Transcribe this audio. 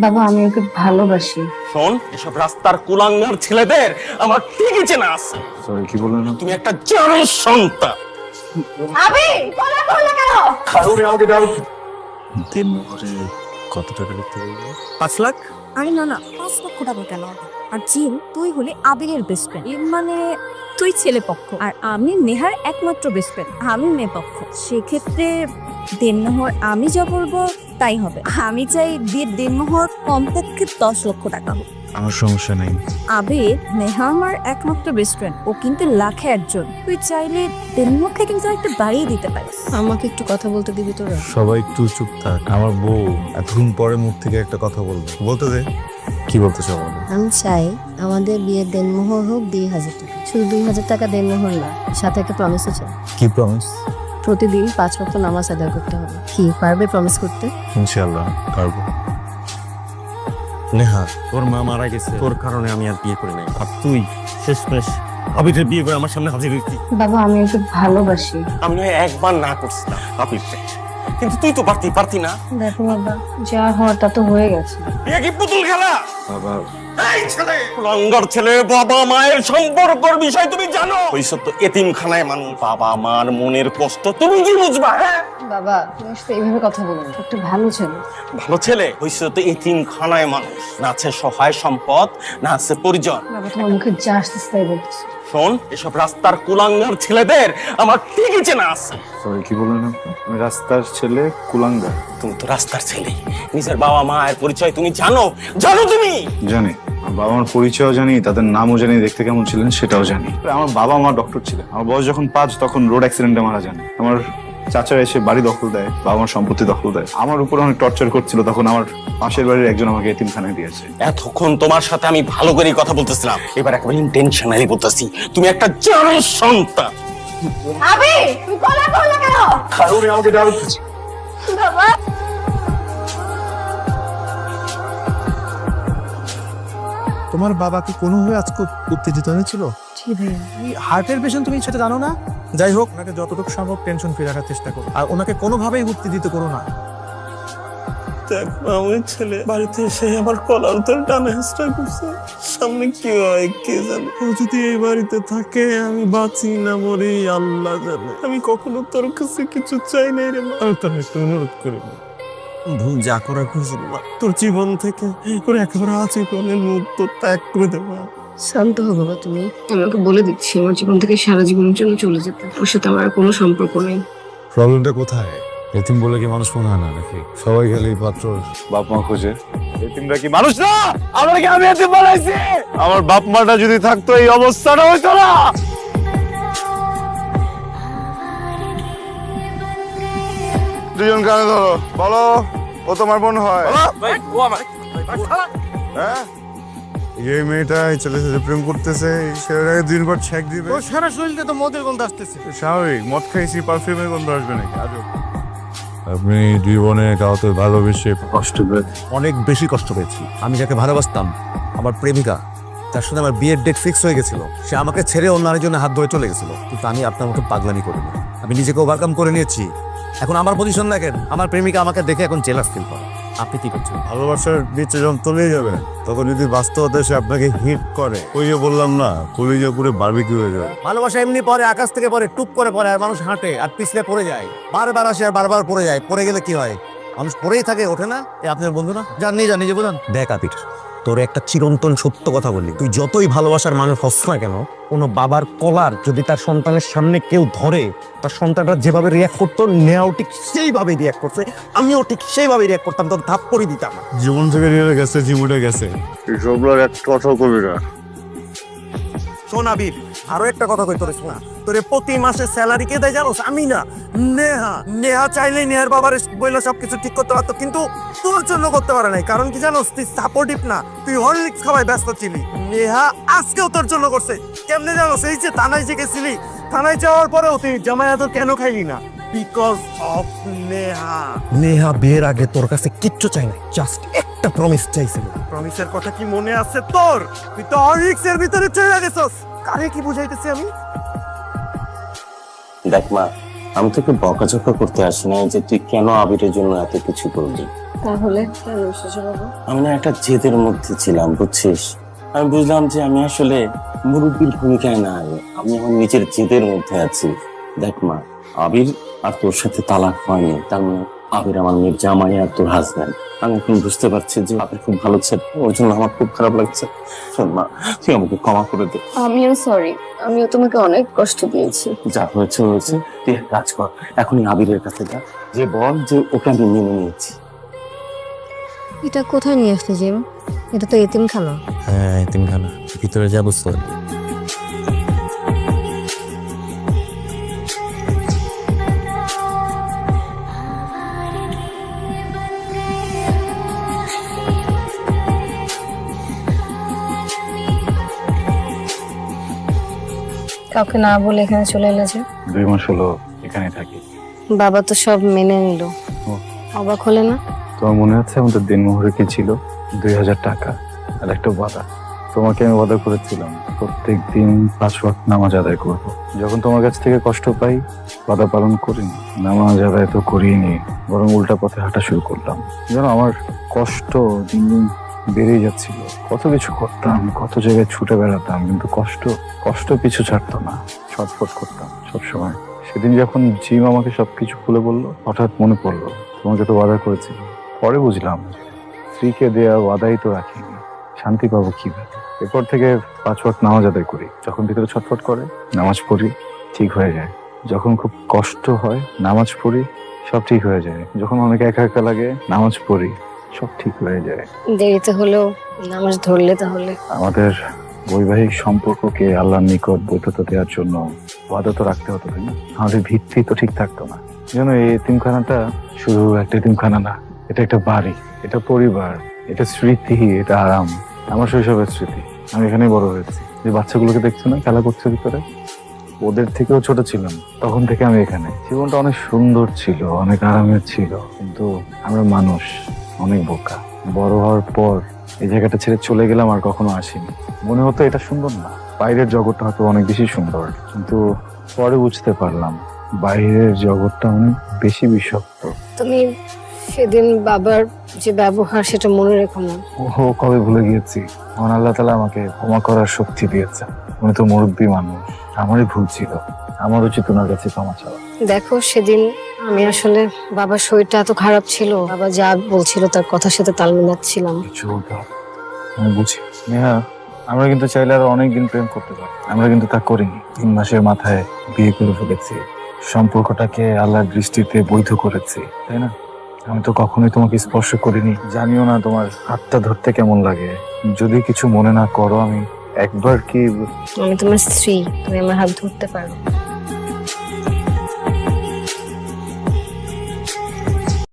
বাবা আমি ওকে ভালোবাসি। শোন, এসব রাস্তার কুলাঙ্গার ছেলেদের আমার ঠিকই চেনা আছে। সরি, কি বললেন? তুমি একটা জানোয়ার সন্তান। আবি বলা করলে কেন? কারণে আমাকে দাও। দিন করে কত টাকা লিখতে বলবো? 5 লাখ। আরে না না, 5 লক্ষ টাকা কেন? আর জিম, তুই হলি আবিরের বেস্ট ফ্রেন্ড, এর মানে তুই ছেলে পক্ষ আর আমি নেহার একমাত্র বেস্ট ফ্রেন্ড, আমি মেয়ে পক্ষ। সেক্ষেত্রে দেনমোহর আমি যা বলবো তাই হবে। আমি চাই বিয়ের দেনমোহর কমপক্ষে 10 লক্ষ টাকা হোক। আমার সমস্যা নাই। আবির, নেহা আমার একমাত্র বেস্ট ফ্রেন্ড, ও কিন্তু লাখে একজন। তুই চাইলে দেনমোহরকে কিন্তু একটা বাড়িয়ে দিতে পারিস। আমাকে একটু কথা বলতে দিবি তোরা? সবাই একটু চুপ থাক। আমার বউ এতক্ষণ পরে মুখ থেকে একটা কথা বলবে, বলতে দে। কি বলতে চাও বলো? আমি চাই আমাদের বিয়ের দেনমোহর হোক 2,000 টাকা। শুধু 2,000 টাকা দেনমোহর না, সাথে একটা প্রমিসও চাই। কি প্রমিস? প্রতিদিন 5 ওয়াক্ত নামাজ আদায় করতে হবে। কি পারবে প্রমিস করতে? ইনশাআল্লাহ পারবো। নেহা, তোর মা মারা গেছে, তোর কারণে আমি আর বিয়ে করি নাই। আর তুই শেষমেশ আবিরের বিয়ে করে আমার সামনে হাজির হয়েছি। বাবা আমি ওকে ভালোবাসি। আমি নয় একবার না করছিলাম আপিলকে, কিন্তু তুই তো পারতি না। দেখো বাবা, যা হওয়ার তা তো হয়ে গেছে। বিয়ে কি পুতুল খেলা? বাবা এই ছেলে, কুলাঙ্গার ছেলে, বাবা মায়ের সম্পর্কের বিষয় তুমি জানো? হইছো তো এতিমখানায় মানুষ, বাবা মার মনের কষ্ট তুমি কি বুঝবা? হ্যাঁ, বাবা তুমি সাথে এইভাবে কথা বলো না, একটু ভালো ছেলে। ভালো ছেলে হইছো তো এতিমখানায় মানুষ, না আছে সহায় সম্পদ, না আছে পরিজন। বাবা তোমার মুখে যা আসতেছে তাই বলতেছি। শোন, এসব রাস্তার কুলাঙ্গার ছেলেদের আমার ঠিকই চেনা আছে। সরি, কি বললেন আপনি? আমি রাস্তার ছেলে, কুলাঙ্গার? তুমি তো রাস্তার ছেলে, নিজের বাবা মায়ের পরিচয় তুমি জানো? তুমি জানি, আমার বাবা মার পরিচয়ও জানি, তাদের নামও জানি, দেখতে কেমন ছিলেন সেটাও জানি। আমার বাবা মা ডক্টর ছিলেন। আমার বয়স যখন 5 তখন রোড অ্যাক্সিডেন্টে মারা যান। আমার চাচারা এসে বাড়ি দখল দেয়, বাবা মার সম্পত্তি দখল দেয়, আমার উপর অনেক টর্চার করছিল। তখন আমার পাশের বাড়ির একজন আমাকে এতিমখানায় দিয়েছে। এতক্ষণ তোমার সাথে আমি ভালো করে কথা বলতেছিলাম, এবার একেবারে ইন্টেনশনালি বলতেছি, তুমি একটা জানোয়ার সন্তান। আবি তুমি বলা করলে কেন? কারণে আমাকে দাও। বাবা তোমার বাবা কি কোনোভাবে আজকে উত্তেজিত হয়েছিল? ঠিক ভাইয়া। হার্টের পেশেন্ট, তুমি সেটা জানো না? যাই হোক, ওনাকে যতটুকু সম্ভব টেনশন ফ্রি রাখার চেষ্টা করো, আর ওনাকে কোনোভাবেই উত্তেজিত করো না। দেখ, আমার ছেলে বাড়িতে এসে আমার কলার তোর টানে হেঁচড়া করছে। সামনে কি হয় কে জানে। ও যদি এই বাড়িতে থাকে, আমি বাঁচি না মরি আল্লাহ জানে। আমি কখনো তোর কাছে কিছু চাই নাই রে মা। আমি তোর একটা অনুরোধ করি, ভুল যা করা করছিল না, তোর জীবন থেকে করে একেবারে আছে কোনের মুক্ত ত্যাগ করে দেবো। শান্ত হো বাবা তুমি। আমি ওকে বলে দিচ্ছি আমার জীবন থেকে সারা জীবনের জন্য চলে যেতে। ওর সাথে আমার আর কোনো সম্পর্ক নেই। প্রবলেমটা কোথায়? এতিম বলে কি মানুষ মনে হয় না নাকি? সবাই গেলে পাত্র বাপ মা খোঁজে। এতিমরা কি মানুষ না? আমার কি আমি এতিম বানাইছি? আমার বাপ মাটা যদি থাকতো এই অবস্থাটা হইতো না। দুজন কানে ধরো, বলো ও তোমার বোন হয়? হ্যাঁ, এই মেয়েটা এই ছেলের সাথে প্রেম করতেছে, ছেলেটাকে 2 দিন পর ছেক দিবে। তোর সারা শরীরে তো মদের গন্ধ আসতেছে। স্বাভাবিক, মদ খাইছি, পারফিউমের গন্ধ আসবে নাকি? আজব। আপনি জীবনে কাউকে ভালোবেসে কষ্ট পেয়েছেন? অনেক বেশি কষ্ট পেয়েছি। আমি যাকে ভালোবাসতাম, আমার প্রেমিকা, তার সাথে আমার বিয়ের ডেট ফিক্স হয়ে গেছিল। সে আমাকে ছেড়ে অন্য আরেকজনের হাত ধরে চলে গেছিল, কিন্তু আমি আপনার মতো পাগলামি করিনি। আমি নিজেকে ওভারকাম করে নিয়েছি। এখন আমার পজিশন দেখেন, আমার প্রেমিকা আমাকে দেখে এখন জেলাস ফিল করে। আপনি কি করছেন? ভালোবাসার নিচে যখন তলে যাবে, তখন যদি বাস্তবতা এসে আপনাকে হিট করে, ওই যে বললাম না, কলিজা পুরো বারবিকিউ হয়ে যাবে। ভালোবাসা এমনি পরে, আকাশ থেকে পরে, টুপ করে পরে, আর মানুষ হাঁটে আর পিছলে পড়ে যায়। বারবার আসে আর বারবার পড়ে যায়। পড়ে গেলে কি হয়? মানুষ পড়েই থাকে, ওঠে না। এ আপনার বন্ধু না? জানি যে বোঝান। দেখ আপির, তোর একটা চিরন্তন সত্য কথা বলি, তুই যতই ভালোবাসার মানুষ হস না কেন, কোনো বাবার কলার যদি তার সন্তানের সামনে কেউ ধরে, তার সন্তানটা যেভাবে রিয়াক্ট করতো, নেওয়াও ঠিক সেইভাবে রিয়াক্ট করছে, আমিও ঠিক সেইভাবে রিয়াক্ট করতাম, তোর থাপ্পড়ই দিতাম না। জীবন থেকে নিয়ে গেছে, জীবনে গেছে, এইসবগুলোর এক কথা কবি না। শোন আবির, আরো একটা কথা কই তোরে, শোনা, তোরে প্রতি মাসে স্যালারি কে দেয় জানোস? আমি না, নেহা চাইলে নেহার বাবার বইলে সবকিছু ঠিক করতে পারতো, কিন্তু তোর জন্য করতে পারে নাই। কারণ কি জানোস? তুই সাপোর্টিভ না, তুই হরলিক্স খাওয়াই ব্যস্ত ছিলি। নেহা আজকেও তোর জন্য করছে। কেমনে জানোস? এই যে থানায় যে গেছিলি, থানায় যাওয়ার পরেও তুই জামাই তো কেন খাইলি না? Because of Neha. নেহা বিয়ের আগে তোর কাছে কিচ্ছু চাই নাই, জাস্ট একটা প্রমিস চাইছিল। প্রমিসের কথা কি মনে আছে তোর? তুই তো হরলিক্সের ভিতরে চলে গেছস। কারে কি বুঝাইতেছি আমি? দেখ মা, আমি তোকে বকাঝকা করতে আসি না যে তুই কেন আবিরের জন্য এত কিছু করলি। তাহলে কেন এসেছো বাবা? আমি না একটা জেদের মধ্যে ছিলাম, বুঝছিস? আমি বুঝলাম যে আমি আসলে মুরব্বীর ভূমিকায় নাই, আমি আমার নিজের জেদের মধ্যে আছি। দেখ মা, আবির আর তোর সাথে তালাক হয়নি, তার মানে আবির আমার মেয়ের জামাই আর তোর হাজব্যান্ড। আমি এখন বুঝতে পারছি যে আবির খুব ভালো ছেলে, ওর জন্য আমার খুব খারাপ লাগছে। শোন মা, তুই আমাকে ক্ষমা করে দে। আমিও সরি, আমিও তোমাকে অনেক কষ্ট দিয়েছি। যা হয়েছে হয়েছে, তুই এক কাজ কর, এখনই আবিরের কাছে যা, যে বল যে ওকে আমি মেনে নিয়েছি। এটা কোথায় নিয়ে আসতে জিম? এটা তো এতিমখানা। হ্যাঁ এতিমখানা, ভিতরে যাবো স্যার। কাউকে না বলে এখানে চলে এলে যে? 2 মাস হলো এখানে থাকি। বাবা তো সব মেনে নিল, ও। অবাক হলে না? তোমার মনে আছে আমাদের দিনমোহরে কি ছিল? 2000 টাকা আর একটা ওয়াদা। তোমাকে আমি ওয়াদা করেছিলাম প্রত্যেক দিন 5 ওয়াক্ত নামাজ আদায় করব। যখন তোমার কাছ থেকে কষ্ট পাই, ওয়াদা পালন করিনি, নামাজ আদায় তো করিনি, বরং উল্টা পথে হাঁটা শুরু করলাম। জানো, আমার কষ্ট দিন দিন বেড়েই যাচ্ছিল। কত কিছু করতাম, কত জায়গায় ছুটে বেড়াতাম, কিন্তু কষ্ট পিছু ছাড়তো না। ছটফট করতাম সবসময়। সেদিন যখন জিম আমাকে সবকিছু খুলে বললো, হঠাৎ মনে পড়লো তোমাকে তো ওয়াদা করেছিল। পরে বুঝলাম স্ত্রীকে দেয়া ওয়াদাই তো রাখিনি, শান্তি পাবো কিভাবে। এরপর থেকে 5 ওয়াক্ত নামাজ আদায় করি। যখন ভিতরে ছটফট করে নামাজ পড়ি, ঠিক হয়ে যায়। যখন খুব কষ্ট হয় নামাজ পড়ি, সব ঠিক হয়ে যায়। যখন অনেক একা একা লাগে নামাজ পড়ি, সব ঠিক হয়ে যায়। দেরিতে হলেও নামাজ ধরলে তাহলে। আমাদের বৈবাহিক সম্পর্ককে আল্লাহর নিকট বৈধতা দেওয়ার জন্য ওয়াদা তো রাখতে হতো, তাই না? আমাদের ভিত্তি তো ঠিক থাকতো না। যেন এই এতিমখানাটা শুধু একটা এতিমখানা না, এটা একটা বাড়ি, এটা পরিবার, এটা স্মৃতি, এটা আরাম। আমার শৈশবের স্মৃতি। আমি এখানেই বড় হয়েছি। যে বাচ্চাগুলোকে দেখছো না খেলা করছে ভিতরে, ওদের থেকেও ছোট ছিলাম তখন থেকে আমি এখানে। জীবনটা অনেক সুন্দর ছিল, অনেক আরামের ছিল, কিন্তু আমরা মানুষ অনেক বোকা। বড় হওয়ার পর এই জায়গাটা ছেড়ে চলে গেলাম, আর কখনো আসিনি। মনে হতো এটা সুন্দর না, বাইরের জগৎটা হয়তো অনেক বেশি সুন্দর, কিন্তু পরে বুঝতে পারলাম বাইরের জগৎটা অনেক বেশি বিষাক্ত। তুমি সেদিন বাবার যে ব্যবহার সেটা মনে রেখো না। ও কবে ভুলে গিয়েছি। মহান আল্লাহ তাআলা আমাকে ক্ষমা করার শক্তি দিয়েছেন। উনি তো মুরব্বী মানুষ, আমারই ভুল ছিল। আমার উচিত ওনার কাছে ক্ষমা চাওয়া। দেখো সেদিন আমি আসলে বাবার শরীরটা এত খারাপ ছিল, বাবা যা বলছিল তার কথার সাথে তাল মিলাচ্ছিলাম। কিছু বলতে হবে, আমি বুঝি। নেহা, আমরা কিন্তু চাইলে আরো অনেকদিন প্রেম করতে পারি, আমরা কিন্তু তা করিনি। 3 মাসের মাথায় বিয়ে করে ফেলেছি, সম্পর্কটাকে আল্লাহর দৃষ্টিতে বৈধ করেছি, তাই না? আমি তো কখনোই তোমাকে স্পর্শ করিনি, জানিও না তোমার হাতটা ধরতে কেমন লাগে। যদি কিছু মনে না করো, আমি একবার কি আমি তোমার স্ত্রী, তুমি আমার হাত ধরতে পারো।